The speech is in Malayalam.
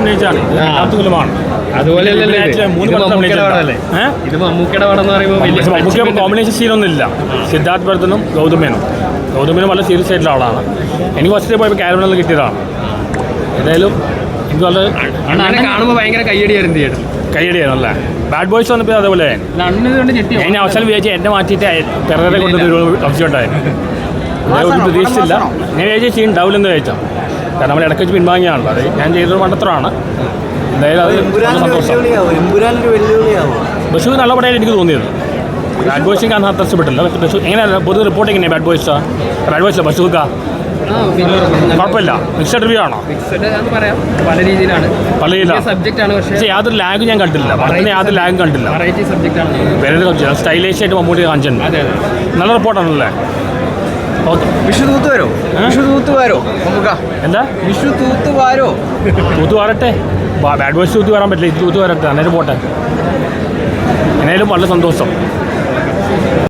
അഭിനയിച്ചാണ് ഫിലിമാണ്. അതുപോലെ മമ്മൂക്കിയുടെ കോമ്പിനേഷൻ സീനൊന്നും ഇല്ല. സിദ്ധാർത്ഥ് ഭരതനും ഗൗതമേനും വളരെ സീരിയസ് ആയിട്ടുള്ള ആളാണ്. എനിക്ക് ഫസ്റ്റ് പോയപ്പോൾ ക്യാരമൽ കിട്ടിയതാണ്. ഏതായാലും എനിക്ക് വളരെ കാണുമ്പോൾ ഭയങ്കര കയ്യടിയായിരുന്നു അല്ലേ. ബാഡ് ബോയ്സ് വന്നപ്പോൾ അതേപോലെ ഞാൻ അവസാനം വിചാരിച്ചു എന്നെ മാറ്റിയിട്ട് പെരറെ കൊണ്ടൊരു സംശയമുണ്ടായിരുന്നു. ഒരു പ്രതീക്ഷിച്ചില്ല. ഞാൻ വിചാരിച്ച സീൻ ഉണ്ടാവില്ലെന്ന് വിചാരിച്ചാൽ. കാരണം നമ്മൾ ഇടയ്ക്ക് വെച്ച് പിൻവാങ്ങിയാണല്ലോ. അത് ഞാൻ ചെയ്തൊരു മണ്ടത്തരമാണ്. എന്തായാലും അത് സന്തോഷം. ബഷു നല്ല പടയായിട്ട് എനിക്ക് തോന്നിയത്. ബാഡ് ബോയ്സും കാണാൻ അത്ര ഇഷ്ടപ്പെട്ടില്ല. ബഷു എങ്ങനെയാണ് പൊതുവെ റിപ്പോർട്ട് എങ്ങനെയാണ് ബാഡ് ബോയ്സില്ല ബഷുക്ക കുഴപ്പമില്ല. മിക്സഡ് റിവ്യൂ ആണോ? പല രീതിയിലാണ്. പക്ഷേ യാതൊരു ലാഗും ഞാൻ കണ്ടില്ല. പടത്തിന് യാതൊരു ലാഗും കണ്ടില്ല. വേറെ സബ്ജക്റ്റ് സ്റ്റൈലിഷ് ആയിട്ട് മമ്മൂട്ടി കാണിച്ചിട്ടുണ്ട്. നല്ല റിപ്പോർട്ടാണല്ലേ. വിഷു തൂത്തുവാരോ എന്താ വിഷു തൂത്തുവാരോ? തൂത്തുവാരട്ടെ. ബാഡ് ബോയ്സ് തൂത്ത് വരാൻ പറ്റില്ല. ഇത് തൂത്ത് വരട്ടെ. അന്നേരം പോട്ടെ. എന്നാലും വളരെ സന്തോഷം.